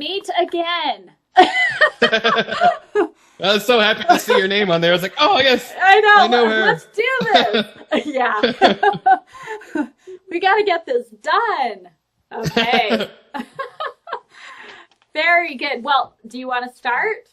meet again. I was so happy to see your name on there. I was like, oh, yes. I know her. Let's do this. Yeah. We got to get this done. Okay. Very good. Well, do you want to start?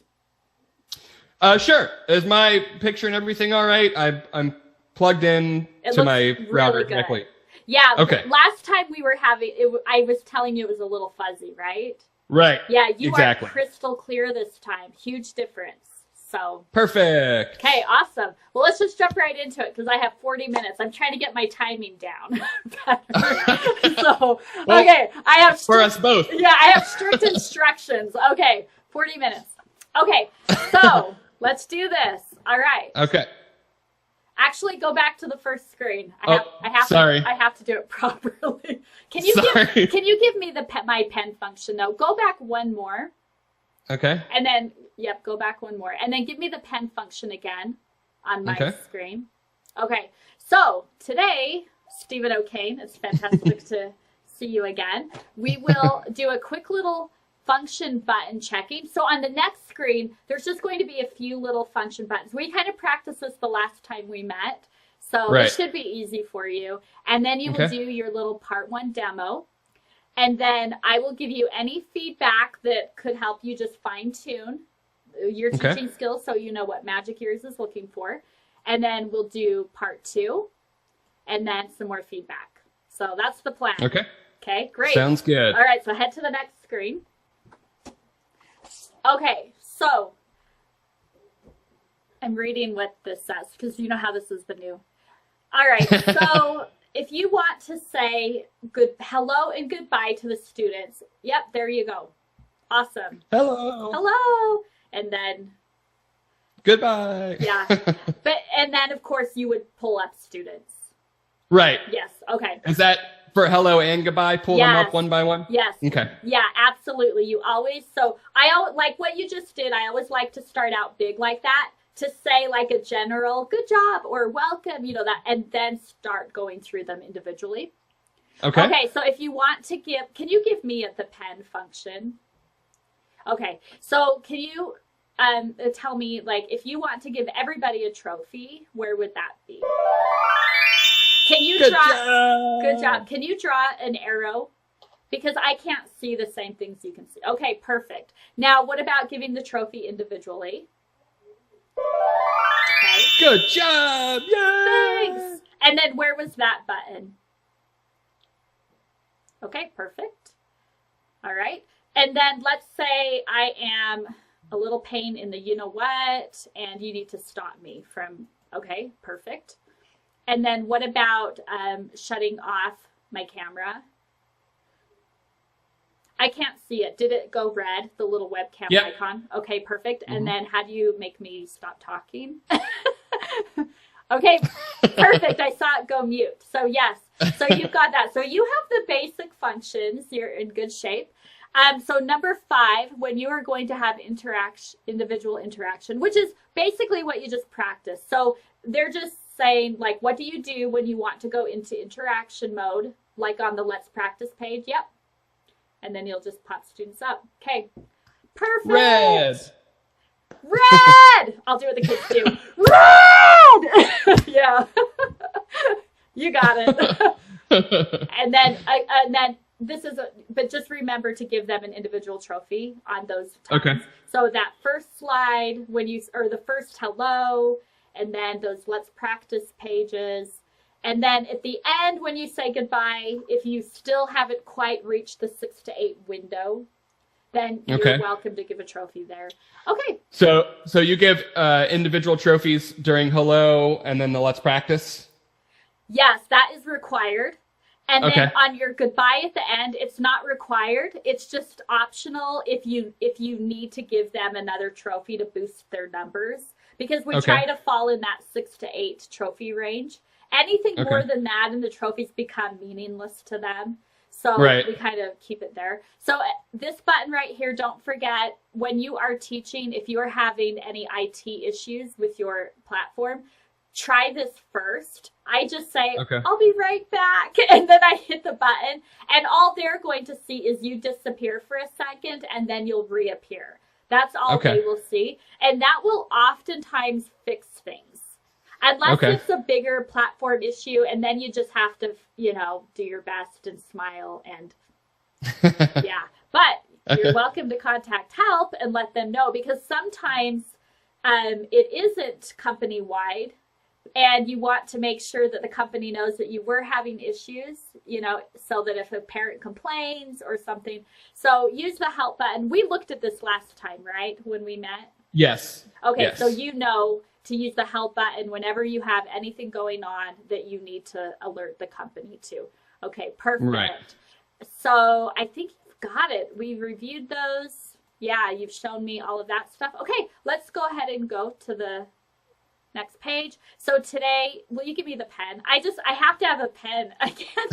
Sure. Is my picture and everything all right? I'm plugged in to my router correctly. Yeah. Okay. Last time we were having it, I was telling you it was a little fuzzy, right? Right. Yeah, you exactly. are crystal clear this time. Huge difference. So perfect. Okay, awesome. Well, let's just jump right into it because I have 40 minutes. I'm trying to get my timing down. So, well, okay, I have for us both. Yeah, I have strict instructions. Okay, 40 minutes. Okay, so let's do this. All right. Okay. Actually, go back to the first screen. I have to do it properly. Can you give me my pen function though? Go back one more. Okay. And then go back one more. And then give me the pen function again on my screen. Okay. So today, Stphen O'Kane, it's fantastic to see you again. We will do a quick little function button checking. So on the next screen, there's just going to be a few little function buttons. We kind of practiced this the last time we met. So it should be easy for you. And then you will do your little part 1 demo. And then I will give you any feedback that could help you just fine tune your teaching skills so you know what Magic Ears is looking for. And then we'll do part 2 and then some more feedback. So that's the plan. Okay, great. Sounds good. All right, so head to the next screen. Okay, so I'm reading what this says because you know how this is the new. All right, so if you want to say hello and goodbye to the students, yep, there you go. Awesome. Hello. Hello. And then goodbye. Yeah. And then of course you would pull up students. Right. Yes. Okay. Is that for hello and goodbye? Pull them up one by one? Yes. Okay. Yeah, absolutely. You always, like what you just did, I always like to start out big like that, to say like a general good job or welcome, that, and then start going through them individually. Okay, so if you want to can you give me the pen function? Okay, so can you tell me, like, if you want to give everybody a trophy, where would that be? Can you Good job. Can you draw an arrow? Because I can't see the same things you can see. Okay, perfect. Now, what about giving the trophy individually? Okay. Good job. Yay! Thanks. And then where was that button? Okay, perfect. All right. And then let's say I am a little pain in the you-know-what, and you need to stop me from, okay, perfect. And then what about shutting off my camera? I can't see it. Did it go red, the little webcam icon? Okay, perfect. And then how do you make me stop talking? Okay, perfect. I saw it go mute. So yes, so you've got that. So you have the basic functions. You're in good shape. So number 5, when you are going to have individual interaction, which is basically what you just practiced. So they're just saying, like, what do you do when you want to go into interaction mode, like on the Let's Practice page? Yep. And then you'll just pop students up. Okay. Perfect. Red. I'll do what the kids do. Red. Yeah. You got it. And then this is but just remember to give them an individual trophy on those times. Okay. So that first slide or the first hello, and then those Let's Practice pages. And then at the end, when you say goodbye, if you still haven't quite reached the 6 to 8 window, then you're welcome to give a trophy there. Okay. So you give individual trophies during hello and then the Let's Practice? Yes, that is required. And then on your goodbye at the end, it's not required. It's just optional if you need to give them another trophy to boost their numbers. Because we try to fall in that 6 to 8 trophy range. Anything more than that and the trophies become meaningless to them. So we kind of keep it there. So this button right here, don't forget, when you are teaching, if you are having any IT issues with your platform, try this first. I just say, Okay. I'll be right back. And then I hit the button. And all they're going to see is you disappear for a second and then you'll reappear. That's all they will see. And that will oftentimes fix things. Unless it's a bigger platform issue, and then you just have to, you know, do your best and smile and yeah. But you're welcome to contact help and let them know, because sometimes it isn't company-wide, and you want to make sure that the company knows that you were having issues, you know, so that if a parent complains or something. So use the help button. We looked at this last time, right, when we met? Yes. Okay, yes. So you know to use the help button whenever you have anything going on that you need to alert the company to. Okay, perfect. Right. So I think you've got it. We reviewed those. Yeah, you've shown me all of that stuff. Okay, let's go ahead and go to the next page. So today, will you give me the pen? I have to have a pen. I can't.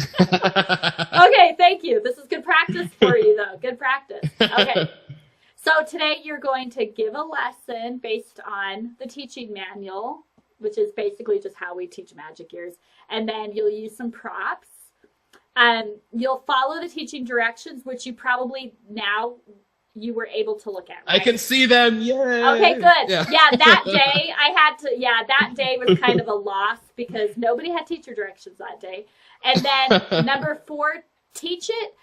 Okay, thank you. This is good practice for you, though. Good practice. Okay. So today you're going to give a lesson based on the teaching manual, which is basically just how we teach magic ears. And then you'll use some props. You'll follow the teaching directions, which you probably now you were able to look at. Right? I can see them. Yay. Okay, good. Yeah, that day that day was kind of a loss because nobody had teacher directions that day. And then number 4, teach it.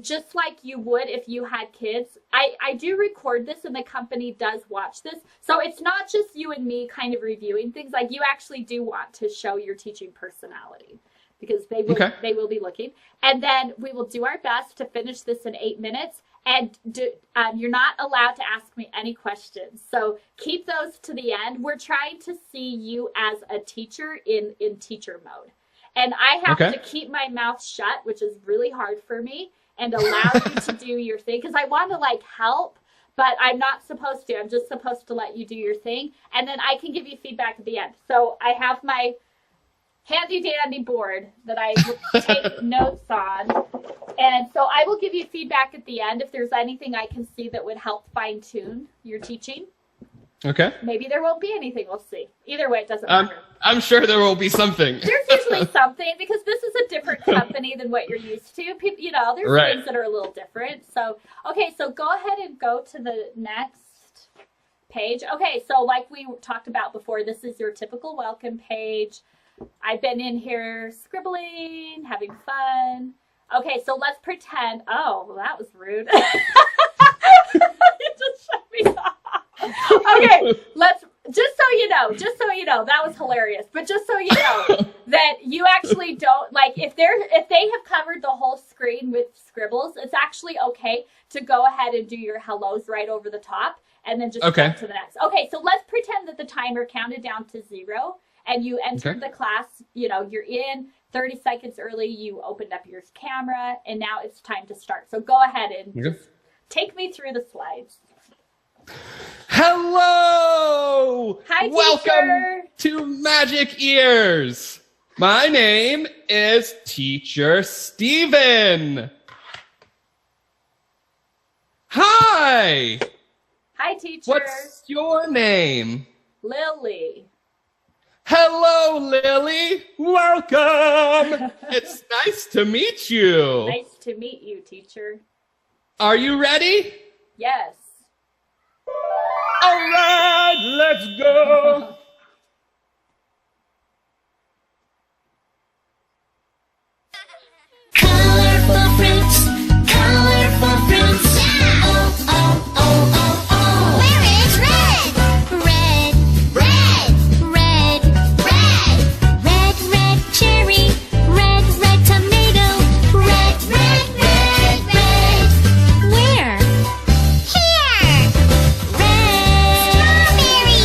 Just like you would if you had kids. I do record this and the company does watch this. So it's not just you and me kind of reviewing things. Like you actually do want to show your teaching personality because they will be looking. And then we will do our best to finish this in 8 minutes. And you're not allowed to ask me any questions. So keep those to the end. We're trying to see you as a teacher in teacher mode. And I have to keep my mouth shut, which is really hard for me, and allow you to do your thing. Because I want to, like, help, but I'm not supposed to. I'm just supposed to let you do your thing. And then I can give you feedback at the end. So I have my handy-dandy board that I take notes on. And so I will give you feedback at the end if there's anything I can see that would help fine-tune your teaching. Okay. Maybe there won't be anything. We'll see. Either way, it doesn't matter. I'm sure there will be something. There's usually something because this is a different company than what you're used to. People, you know, there's things that are a little different. So, okay, so go ahead and go to the next page. Okay, so like we talked about before, this is your typical welcome page. I've been in here scribbling, having fun. Okay, so let's pretend. Oh, well, that was rude. You just shut me off. Okay, just so you know, that was hilarious. But just so you know that you actually don't, like, if they have covered the whole screen with scribbles, it's actually okay to go ahead and do your hellos right over the top and then just go to the next. Okay, so let's pretend that the timer counted down to 0 and you entered the class, you know, you're in 30 seconds early, you opened up your camera, and now it's time to start. So go ahead and just take me through the slides. Hello! Hi, Welcome to Magic Ears. My name is Teacher Stphen. Hi! Hi, teacher. What's your name? Lily. Hello, Lily. Welcome. It's nice to meet you. Nice to meet you, teacher. Are you ready? Yes. All right, let's go. Colorful fruits, colorful fruits. Oh, oh, oh, oh, oh. Where is red? Red, red, red, red. Red, red cherry, red tomato. Red, red, red, red. Where? Here. Red strawberry.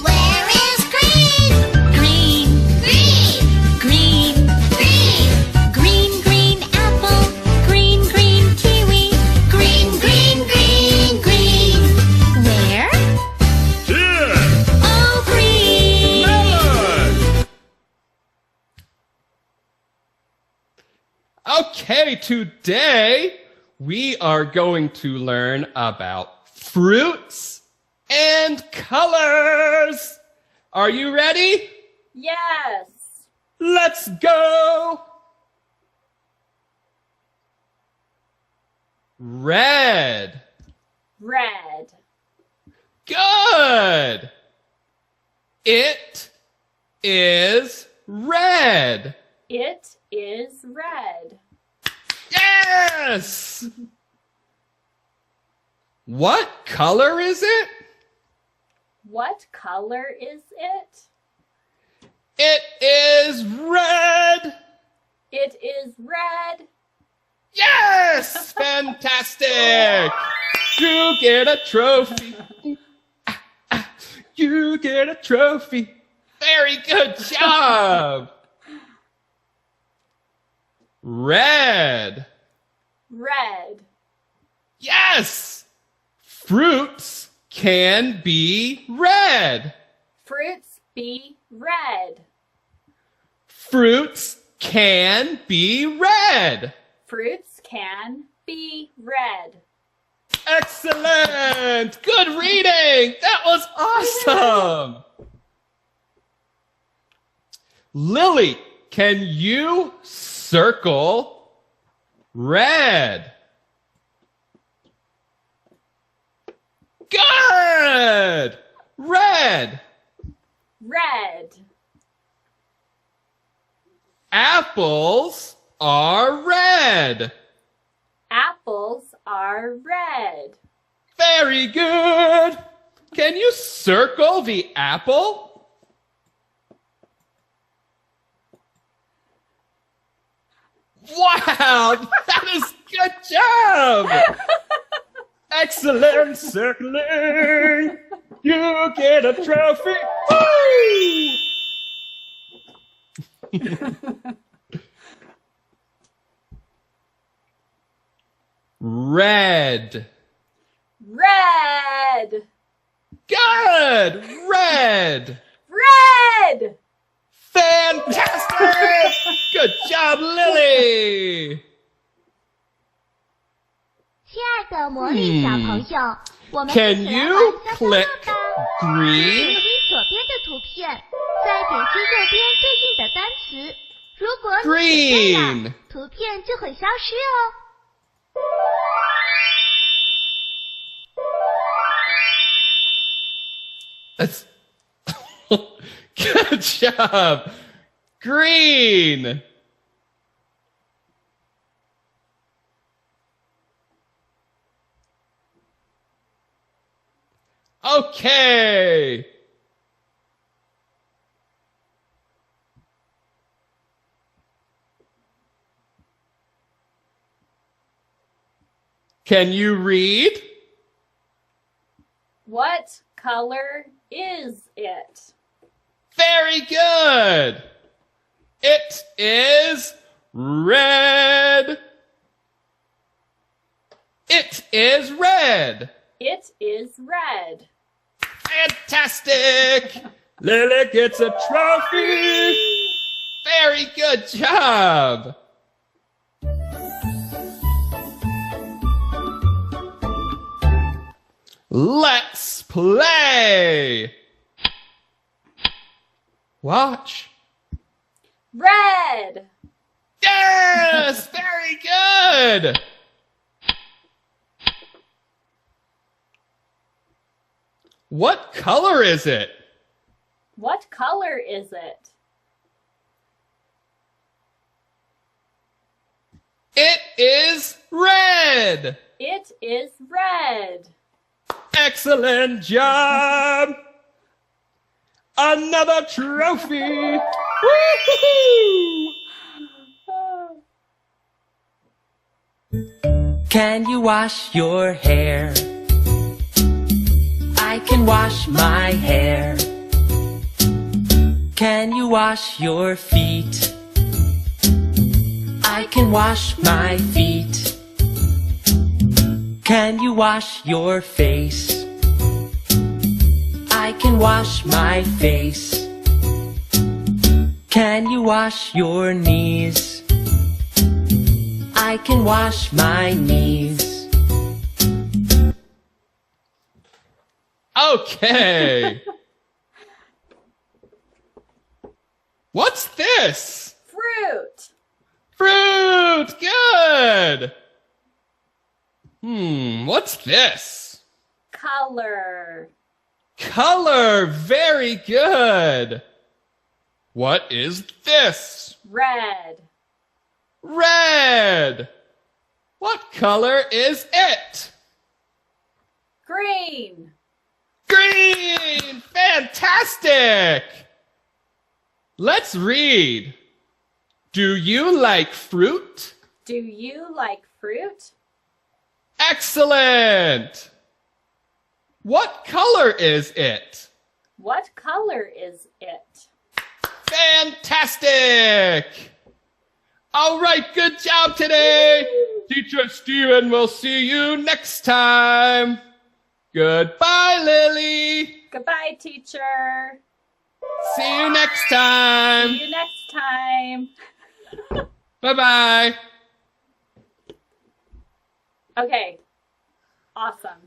Where is green? Green, green, green, green. Green, green apple, green, green kiwi, green, green, green, green. Where? Here. Oh, green. Melon. Okay, today we are going to learn about fruits and colors. Are you ready? Yes. Let's go. Red. Red. Good. It is red. It is red. Yes. What color is it? What color is it? It is red. It is red. Yes! Fantastic! You get a trophy. You get a trophy. Very good job. Red. Red. Yes! Fruits can be red. Fruits be red. Fruits can be red. Fruits can be red. Excellent! Good reading! That was awesome! Lily, can you circle red? Good! Red! Red. Apples are red. Apples are red. Very good! Can you circle the apple? Wow! That is good job! Excellent circling! You get a trophy! Woo! Red. Red. Good! Red! Red. Fantastic! Good job, Lily! 亲爱的魔力小朋友，我们一 Can 起来 you 玩消消 click 乐吧。 green? 点击左边的图片，再点击右边对应的单词。如果你选对 Green 了，图片就会消失哦。 That's good job. Green. Okay. Can you read? What color is it? Very good. It is red. It is red. It is red. Fantastic. Lily gets a trophy. Very good job. Let's play. Watch. Red. Yes, very good. What color is it? What color is it? It is red. It is red. Excellent job. Another trophy. Woo-hoo-hoo! Can you wash your hair? I can wash my hair. Can you wash your feet? I can wash my feet. Can you wash your face? I can wash my face. Can you wash your knees? I can wash my knees. Okay. What's this? Fruit. Fruit! Good! What's this? Color. Color! Very good! What is this? Red. Red! What color is it? Green. Green! Fantastic! Let's read. Do you like fruit? Do you like fruit? Excellent! What color is it? What color is it? Fantastic! All right, good job today. Teacher Stephen will see you next time. Goodbye, Lily. Goodbye, teacher. See you next time. See you next time. Bye-bye. Okay. Awesome.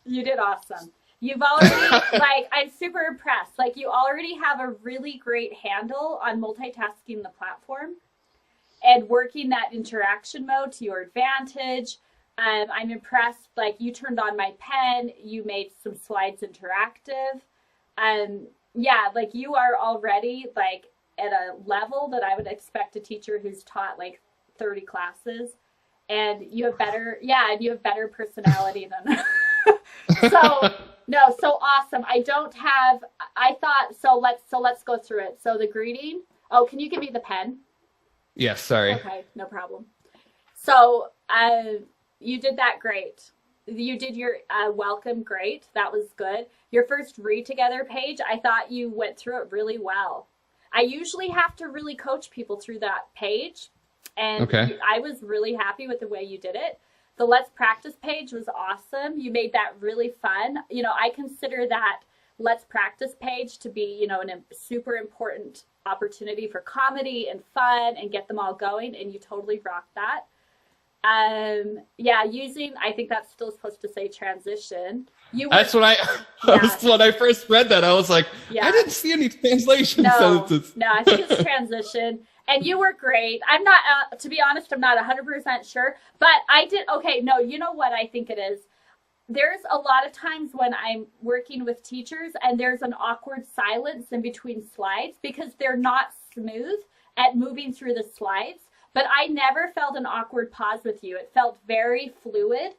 You did awesome. You've already, I'm super impressed. You already have a really great handle on multitasking the platform and working that interaction mode to your advantage. I'm impressed. You turned on my pen. You made some slides interactive. Yeah, you are already, at a level that I would expect a teacher who's taught, 30 classes. And you have better, and you have better personality than... So awesome. Let's go through it. So the greeting. Oh, can you give me the pen? Yes, sorry. Okay, no problem. So you did that great. You did your welcome great. That was good. Your first read together page, I thought you went through it really well. I usually have to really coach people through that page. And okay. I was really happy with the way you did it. The Let's Practice page was awesome. You made that really fun. I consider that Let's Practice page to be, a super important opportunity for comedy and fun and get them all going. And you totally rocked that. I think that's still supposed to say transition. That's when when I first read that, I was like, I didn't see any translation sentences. No, I think it's transition. And you were great. I'm not, to be honest, I'm not 100% sure, but I did, okay, no, you know what I think it is? There's a lot of times when I'm working with teachers and there's an awkward silence in between slides because they're not smooth at moving through the slides, but I never felt an awkward pause with you. It felt very fluid.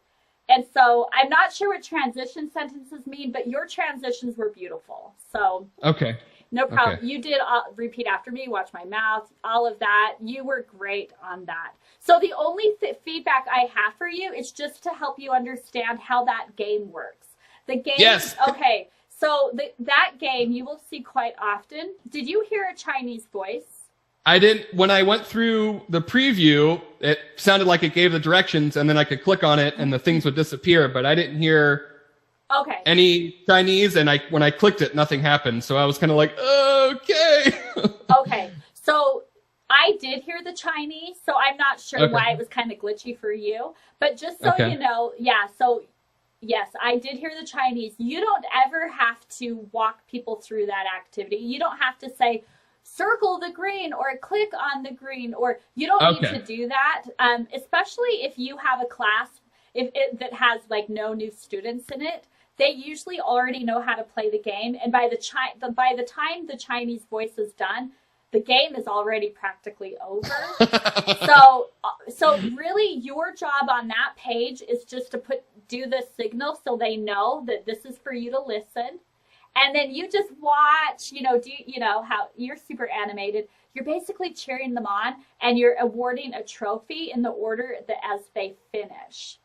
And so I'm not sure what transition sentences mean, but your transitions were beautiful. So. Okay. No problem. Okay. You did repeat after me, watch my mouth, all of that. You were great on that. So the only feedback I have for you is just to help you understand how that game works. The game. Yes. Okay. So that game you will see quite often. Did you hear a Chinese voice? I didn't. When I went through the preview, it sounded like it gave the directions, and then I could click on it, and the things would disappear. But I didn't hear. Okay. Any Chinese, and when I clicked it, nothing happened. So I was kind of like, okay. Okay. So I did hear the Chinese, so I'm not sure why it was kind of glitchy for you. But just so you know, so yes, I did hear the Chinese. You don't ever have to walk people through that activity. You don't have to say, circle the green or click on the green, or you don't need to do that, especially if you have a class that has no new students in it. They usually already know how to play the game, and by the time the Chinese voice is done, the game is already practically over. So really, your job on that page is just to do the signal so they know that this is for you to listen, and then you just watch. How you're super animated. You're basically cheering them on, and you're awarding a trophy in the order as they finish.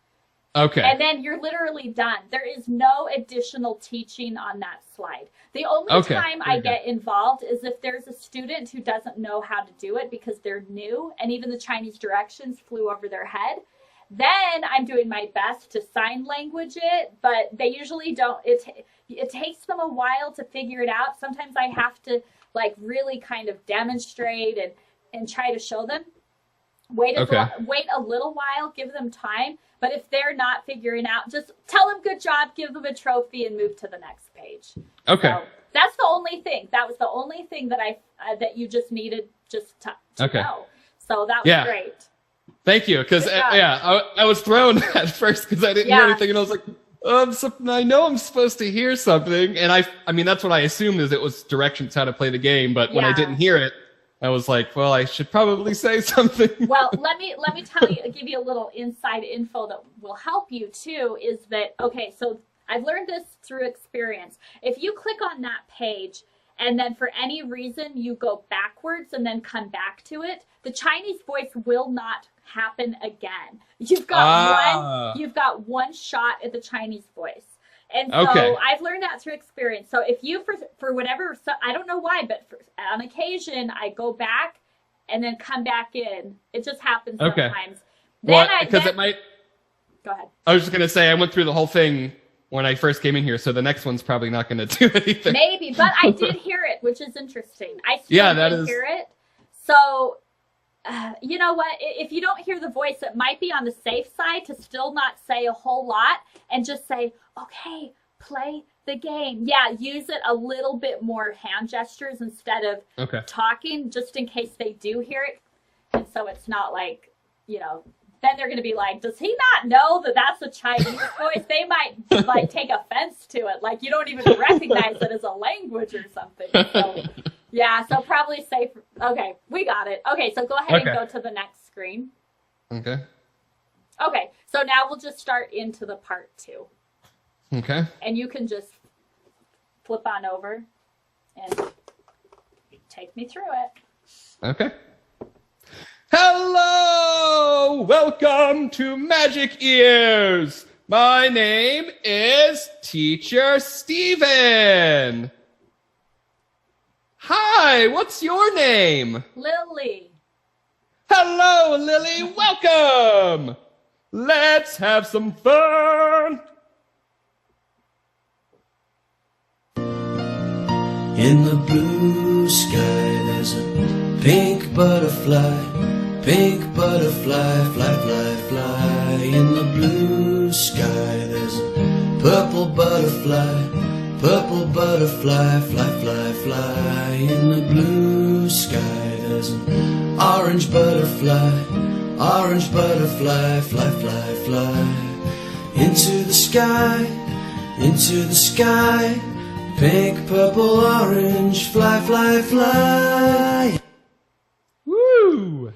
Okay. And then you're literally done. There is no additional teaching on that slide. The only time I get involved is if there's a student who doesn't know how to do it because they're new and even the Chinese directions flew over their head. Then I'm doing my best to sign language it, but they usually don't. It takes them a while to figure it out. Sometimes I have to really kind of demonstrate and try to show them. Wait a little while, give them time. But if they're not figuring out, just tell them good job, give them a trophy, and move to the next page. Okay. That's the only thing. That was the only thing that that you just needed just to know. So that was great. Thank you, because I was thrown at first because I didn't hear anything, and I was like, I know I'm supposed to hear something, and I mean that's what I assumed is it was directions how to play the game, but when I didn't hear it, I was like, well, I should probably say something. Well, let me give you a little inside info that will help you too. Is that okay? So I've learned this through experience. If you click on that page and then for any reason you go backwards and then come back to it, the Chinese voice will not happen again. You've got one shot at the Chinese voice. And so I've learned that through experience. So if you, for whatever, I don't know why, but on occasion I go back and then come back in. It just happens sometimes. Well, because it might. Go ahead. I was just gonna say I went through the whole thing when I first came in here, so the next one's probably not gonna do anything. Maybe, but I did hear it, which is interesting. I still did hear it. So. You know what? If you don't hear the voice, it might be on the safe side to still not say a whole lot and just say, okay, play the game. Yeah, use it a little bit more hand gestures instead of talking, just in case they do hear it. And so it's not like, then they're going to be like, does he not know that that's a Chinese voice? They might like take offense to it. Like you don't even recognize it as a language or something. So. Yeah, so probably safe. Okay, we got it. Okay, so go ahead and go to the next screen. Okay. Okay, so now we'll just start into the part 2. Okay. And you can just flip on over and take me through it. Okay. Hello! Welcome to Magic Ears! My name is Teacher Stephen. Hi, what's your name? Lily. Hello, Lily. Welcome. Let's have some fun. In the blue sky, there's a pink butterfly, fly, fly, fly. In the blue sky, there's a purple butterfly, fly, fly, fly. In the blue sky, there's an orange butterfly, fly, fly, fly. Into the sky, pink, purple, orange, fly, fly, fly. Woo!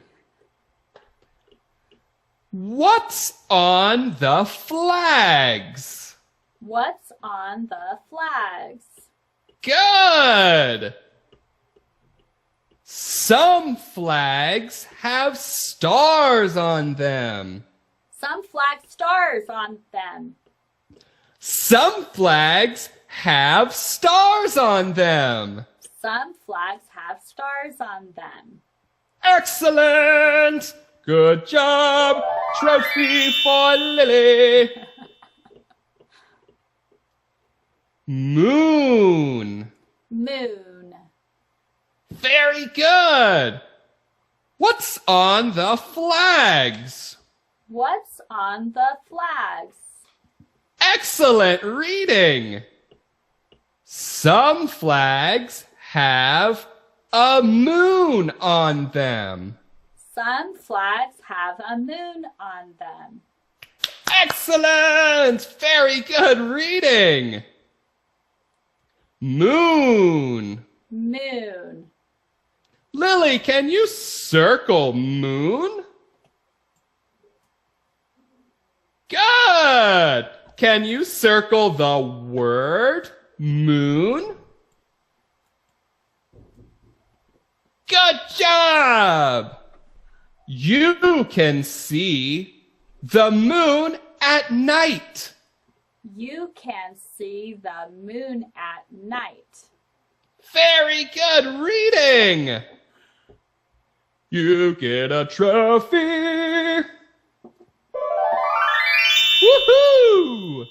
What's on the flags? What's on the flags? Good! Some flags have stars on them. Some flag stars on them. Some flags have stars on them. Some flags have stars on them. Excellent! Good job! Trophy for Lily! Moon. Moon. Very good. What's on the flags? What's on the flags? Excellent reading. Some flags have a moon on them. Some flags have a moon on them. Excellent. Very good reading. Moon. Moon. Lily, can you circle moon? Good. Can you circle the word moon? Good job. You can see the moon at night. You can see the moon at night. Very good reading. You get a trophy. Woohoo!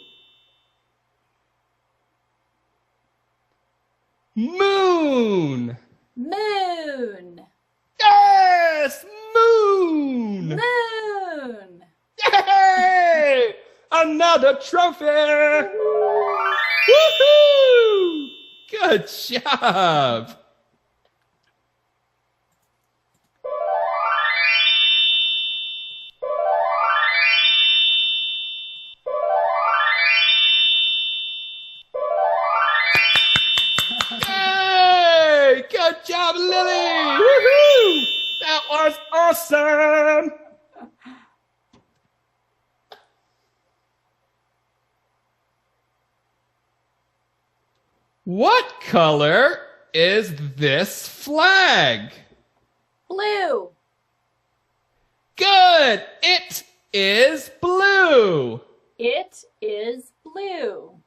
Moon. Moon. Yes, moon. Moon. Yay! Another trophy. Woohoo! Good job. Yay! Good job, Lily! Woohoo! That was awesome! What color is this flag? Blue. Good! It is blue! It is blue.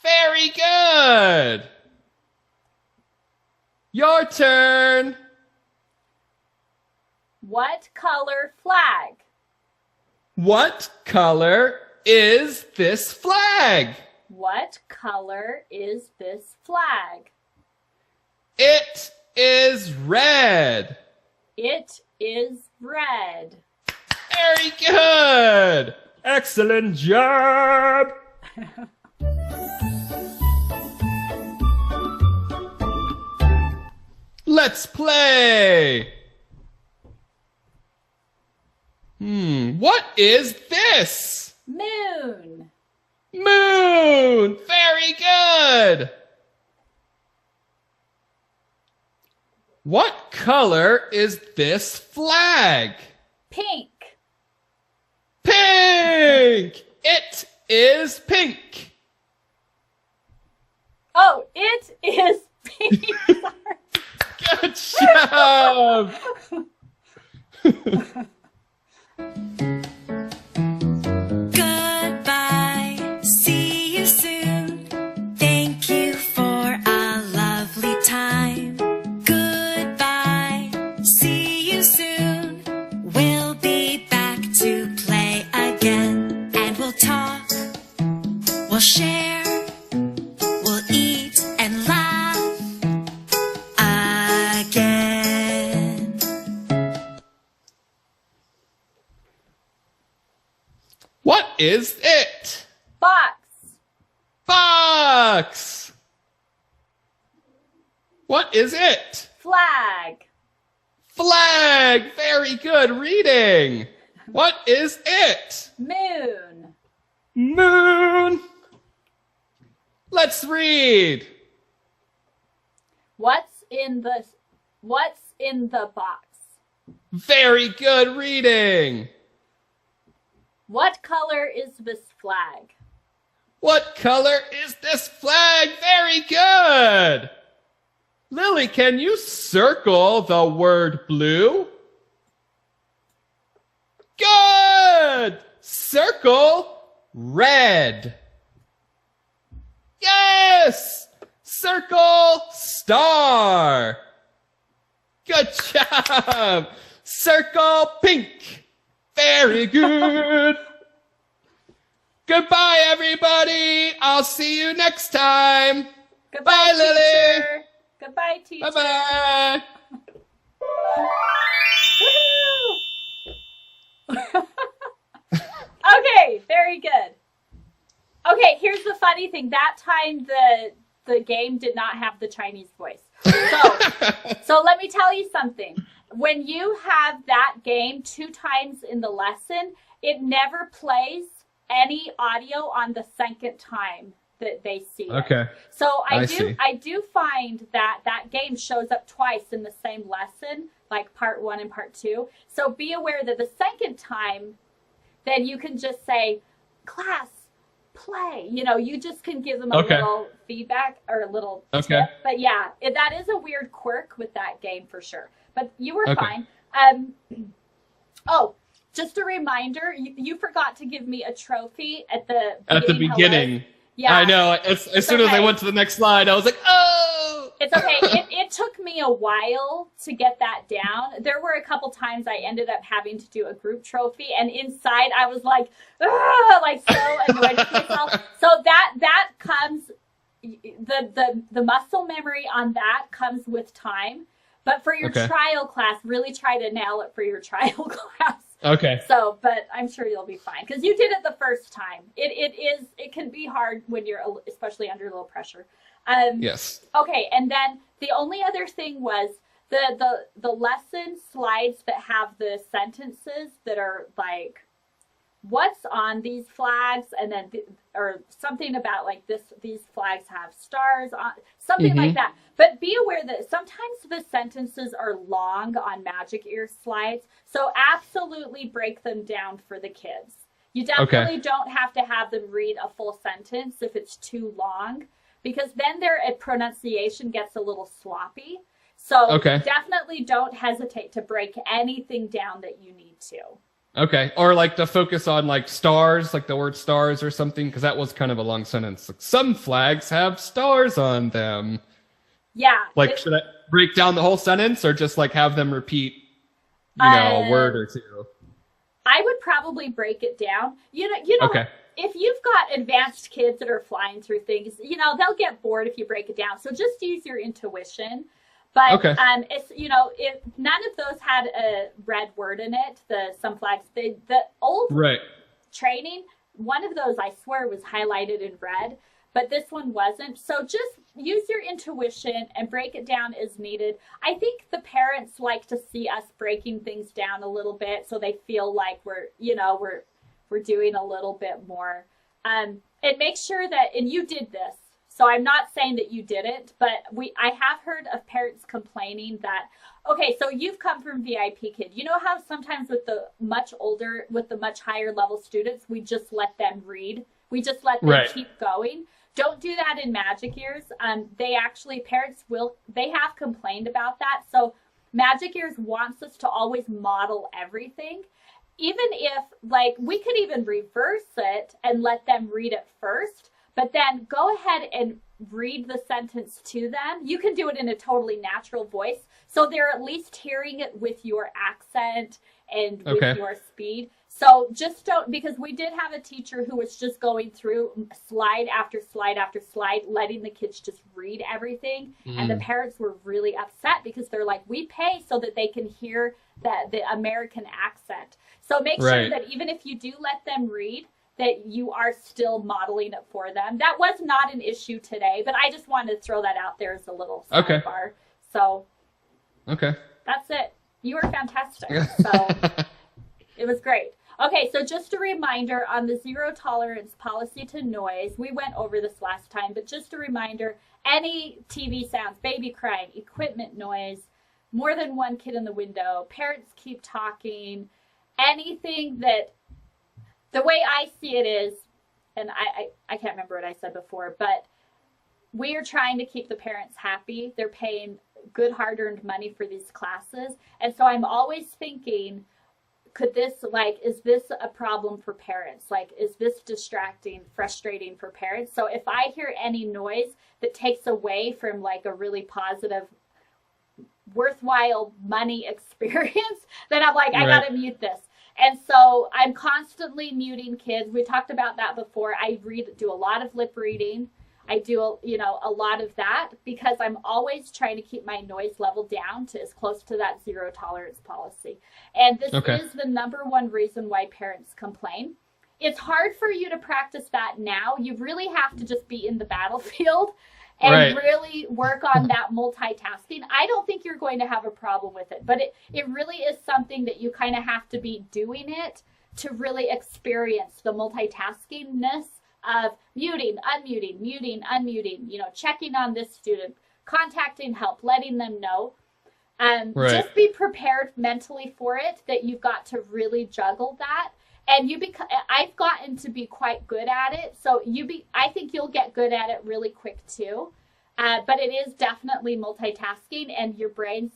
Very good! Your turn! What color flag? What color is this flag? What color is this flag? It is red. It is red. Very good! Excellent job! Let's play! What is this? Moon. Moon! Very good! What color is this flag? Pink. Pink! It is pink! Oh, it is pink. Good job! Goodbye, see you soon. Thank you for a lovely time. Goodbye, see you soon. We'll be back to play again. And we'll talk, we'll share, we'll eat and laugh again. What is it? Box. Box! What is it? Flag. Flag! Very good reading! What is it? Moon. Moon! Let's read! What's in the box? Very good reading! What color is this flag? What color is this flag? Very good! Lily, can you circle the word blue? Good! Circle red. Yes! Circle star. Good job! Circle pink. Very good. Goodbye, everybody. I'll see you next time. Goodbye, Bye, Lily. teacher. Goodbye, teacher. Bye-bye. Woohoo! Okay, very good. Okay, here's the funny thing. That time the game did not have the Chinese voice. So let me tell you something. When you have that game 2 times in the lesson, it never plays any audio on the second time that they see it. Okay. So I see. do find that game shows up twice in the same lesson, like part 1 and part 2. So be aware that the second time, then you can just say, class, play. You know, you just can give them a little feedback or a little tip. But yeah, that is a weird quirk with that game for sure. But you were fine. Oh, just a reminder, you forgot to give me a trophy at the beginning. Hello. Yeah, I know. As soon as I went to the next slide, I was like, oh! It's okay. It took me a while to get that down. There were a couple times I ended up having to do a group trophy, and inside I was like, like so annoyed with myself. So that comes, the muscle memory on that comes with time. But for your trial class, really try to nail it for your trial class. Okay. So, but I'm sure you'll be fine because you did it the first time. It can be hard when you're especially under a little pressure. Yes. Okay, and then the only other thing was the lesson slides that have the sentences that are like, what's on these flags, and then or something about like these flags have stars on, something like that. But be aware that sometimes the sentences are long on Magic Ear slides, so absolutely break them down for the kids. You definitely don't have to have them read a full sentence if it's too long, because then their pronunciation gets a little sloppy. So definitely don't hesitate to break anything down that you need to. Okay, or like to focus on like stars, like the word stars or something, because that was kind of a long sentence. Like, some flags have stars on them. Yeah. Like, should I break down the whole sentence or just like have them repeat, a word or two? I would probably break it down. You know, if you've got advanced kids that are flying through things, they'll get bored if you break it down. So just use your intuition. But it's if none of those had a red word in it, some flags, the old training, one of those I swear was highlighted in red, but this one wasn't. So just use your intuition and break it down as needed. I think the parents like to see us breaking things down a little bit, so they feel like we're doing a little bit more. And make sure that, and you did this. So I'm not saying that you didn't, but I have heard of parents complaining that, okay, so you've come from VIP Kid. You know how sometimes with the much higher level students, we just let them read. We just let them keep going. Don't do that in Magic Ears. They have complained about that. So Magic Ears wants us to always model everything. Even if, like, we could even reverse it and let them read it first. But then go ahead and read the sentence to them. You can do it in a totally natural voice, so they're at least hearing it with your accent and with your speed. So just don't, because we did have a teacher who was just going through slide after slide after slide, letting the kids just read everything. And the parents were really upset because they're like, we pay so that they can hear the American accent. So make sure that even if you do let them read, that you are still modeling it for them. That was not an issue today, but I just wanted to throw that out there as a little sidebar. So that's it. You were fantastic. So it was great. Okay, so just a reminder on the zero tolerance policy to noise. We went over this last time, but just a reminder, any TV sounds, baby crying, equipment noise, more than one kid in the window, parents keep talking, anything that, the way I see it is, and I can't remember what I said before, but we are trying to keep the parents happy. They're paying good hard-earned money for these classes. And so I'm always thinking, is this a problem for parents? Like, is this distracting, frustrating for parents? So if I hear any noise that takes away from like a really positive, worthwhile money experience, then I'm like, I gotta mute this. And so I'm constantly muting kids. We talked about that before. I do a lot of lip reading. I do, a lot of that because I'm always trying to keep my noise level down to as close to that zero tolerance policy. And this is the number one reason why parents complain. It's hard for you to practice that now. You really have to just be in the battlefield and really work on that multitasking. I don't think you're going to have a problem with it, but it really is something that you kind of have to be doing it to really experience the multitaskingness of muting, unmuting, checking on this student, contacting help, letting them know. Just be prepared mentally for it, that you've got to really juggle that. And I've gotten to be quite good at it. So I think you'll get good at it really quick too. But it is definitely multitasking, and your brain's,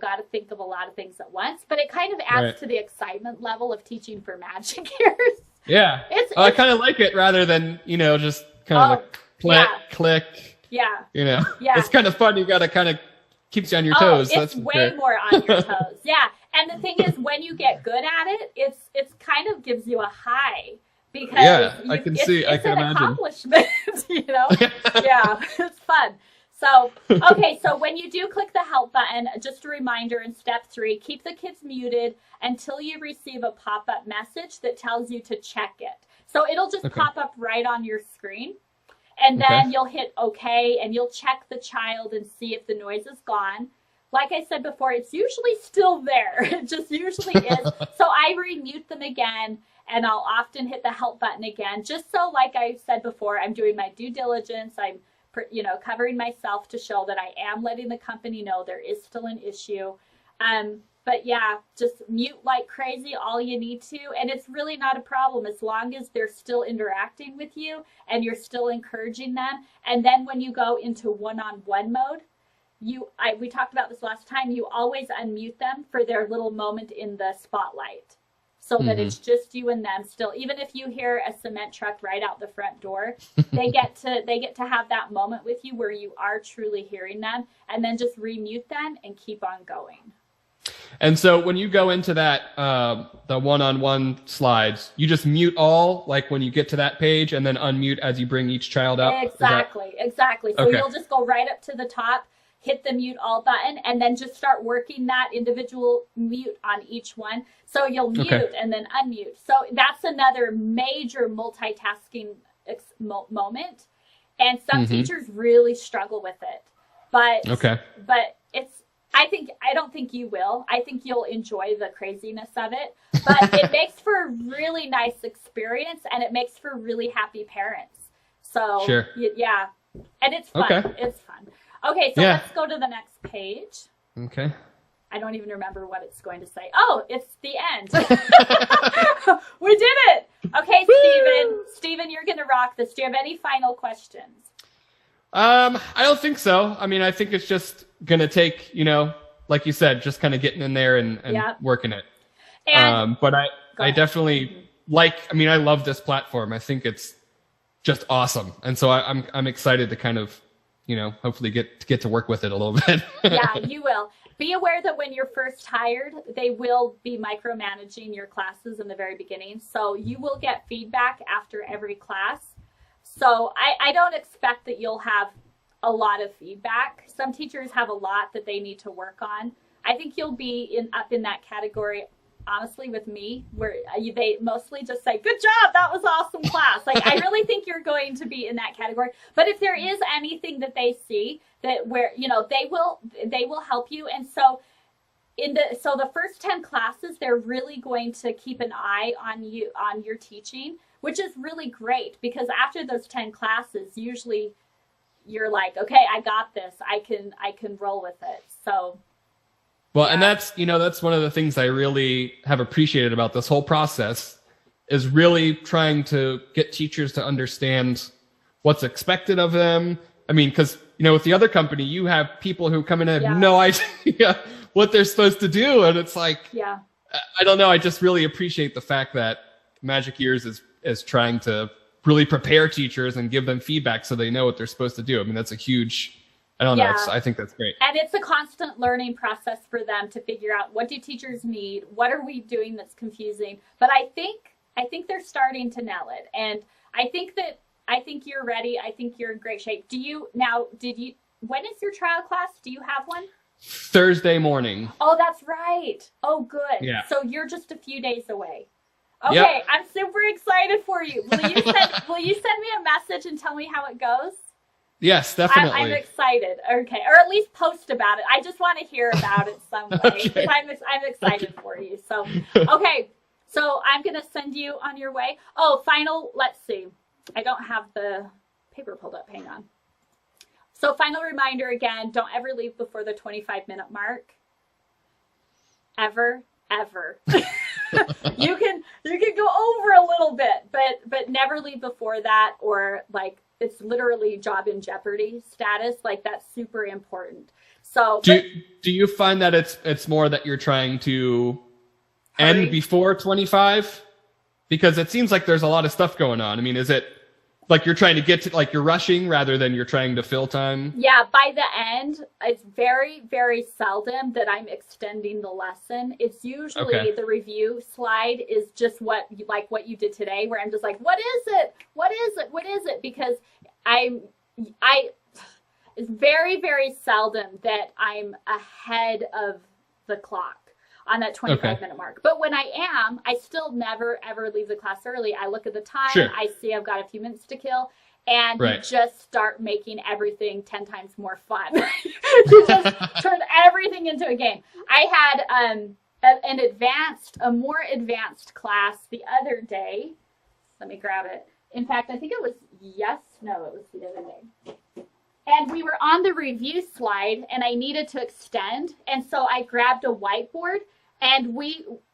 got to think of a lot of things at once. But it kind of adds to the excitement level of teaching for Magic Ears. Yeah. I kind of like it rather than, just kind of click. Yeah. It's kind of fun. You got to kind of keeps you on your toes. It's way more on your toes. Yeah. And the thing is, when you get good at it, it's kind of gives you a high because I can imagine. Accomplishment, Yeah, it's fun. So, so when you do click the help button, just a reminder in step 3, keep the kids muted until you receive a pop-up message that tells you to check it. So it'll just pop up right on your screen. And then you'll hit OK, and you'll check the child and see if the noise is gone. Like I said before, it's usually still there. It just usually is. So I remute them again, and I'll often hit the help button again, just so, like I said before, I'm doing my due diligence. I'm, covering myself to show that I am letting the company know there is still an issue. But yeah, just mute like crazy all you need to. And it's really not a problem as long as they're still interacting with you and you're still encouraging them. And then when you go into one-on-one mode, we talked about this last time, you always unmute them for their little moment in the spotlight so that it's just you and them still. Even if you hear a cement truck right out the front door, they get to have that moment with you where you are truly hearing them, and then just remute them and keep on going. And so when you go into that, the one-on-one slides, you just mute all, like when you get to that page, and then unmute as you bring each child up? Exactly. So you'll just go right up to the top, hit the mute all button, and then just start working that individual mute on each one. So you'll mute and then unmute. So that's another major multitasking moment. And some teachers really struggle with it. But I don't think you will. I think you'll enjoy the craziness of it. But it makes for a really nice experience, and it makes for really happy parents. So yeah. And it's fun. It's fun. Okay, so let's go to the next page. Okay. I don't even remember what it's going to say. Oh, it's the end. We did it. Okay, Stephen, you're going to rock this. Do you have any final questions? I don't think so. I mean, I think it's just going to take, like you said, just kind of getting in there and working it. But I definitely I love this platform. I think it's just awesome. And so I'm excited to kind of, hopefully get to work with it a little bit. Yeah, you will. Be aware that when you're first hired, they will be micromanaging your classes in the very beginning. So you will get feedback after every class. So I don't expect that you'll have a lot of feedback. Some teachers have a lot that they need to work on. I think you'll be up in that category, honestly, with me, where they mostly just say, good job, that was awesome class. Like, I really think you're going to be in that category. But if there is anything that they see that where, they will help you. And so the first 10 classes, they're really going to keep an eye on you, on your teaching, which is really great, because after those 10 classes, usually you're like, okay, I got this. I can roll with it. So. Well, and that's one of the things I really have appreciated about this whole process, is really trying to get teachers to understand what's expected of them. I mean, because, with the other company, you have people who come in and have no idea what they're supposed to do. And it's like, I don't know. I just really appreciate the fact that Magic Years is trying to really prepare teachers and give them feedback so they know what they're supposed to do. I mean, that's a huge, I don't know. I think that's great. And it's a constant learning process for them to figure out, what do teachers need? What are we doing that's confusing? But I think they're starting to nail it. And I think you're ready. I think you're in great shape. When is your trial class? Do you have one? Thursday morning. Oh, that's right. Oh, good. Yeah. So you're just a few days away. Okay, I'm super excited for you. Will you send me a message and tell me how it goes? Yes, definitely. I'm excited. Okay, or at least post about it. I just want to hear about it some way, because I'm excited for you. So, okay, so I'm gonna send you on your way. Oh, let's see. I don't have the paper pulled up. Hang on. So, final reminder again: don't ever leave before the 25-minute mark. Ever. You can go over a little bit, but never leave before that, or like it's literally job in jeopardy status. Like, that's super important. So do you find that it's more that you're trying to end before 25? Because it seems like there's a lot of stuff going on. I mean, is it like you're trying to get to, like, you're rushing rather than you're trying to fill time? Yeah, by the end, it's very, very seldom that I'm extending the lesson. It's usually the review slide is just what you did today, where I'm just like, what is it? What is it? What is it? Because it's very, very seldom that I'm ahead of the clock. on that 25-minute mark. But when I am, I still never, ever leave the class early. I look at the time. Sure. I see I've got a few minutes to kill. And you just start making everything 10 times more fun. You just turn everything into a game. I had a more advanced class the other day. Let me grab it. In fact, I think it was the other day. And we were on the review slide, and I needed to extend. And so I grabbed a whiteboard, and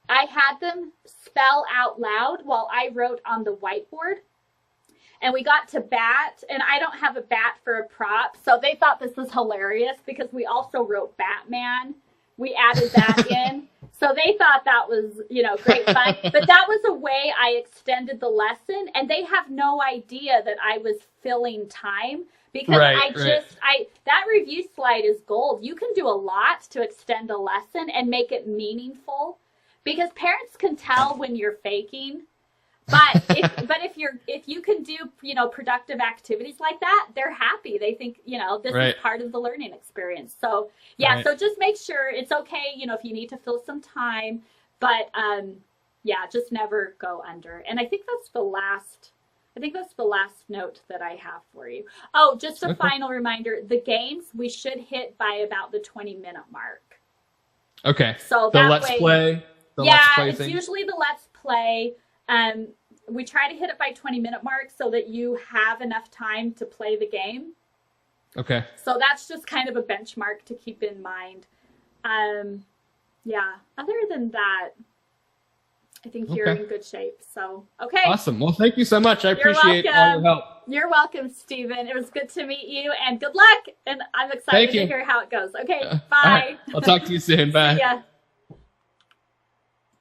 I had them spell out loud while I wrote on the whiteboard. And we got to bat, and I don't have a bat for a prop. So they thought this was hilarious because we also wrote Batman. We added that in. So they thought that was, great fun. But that was a way I extended the lesson, and they have no idea that I was filling time because that review slide is gold. You can do a lot to extend a lesson and make it meaningful because parents can tell when you're faking. But if you can do, productive activities like that, they're happy. They think, this is part of the learning experience. So, so just make sure it's okay, if you need to fill some time, but, just never go under. And I think that's the last note that I have for you. Oh, just a final reminder, the games we should hit by about the 20-minute mark. Okay. So the let's play. It's usually the let's play. We try to hit it by 20-minute mark so that you have enough time to play the game. Okay. So that's just kind of a benchmark to keep in mind. Other than that, I think you're in good shape. So, okay. Awesome. Well, thank you so much. I appreciate all your help. You're welcome, Stephen. It was good to meet you, and good luck. And I'm excited to hear how it goes. Okay, bye. I'll talk to you soon. Bye. See ya.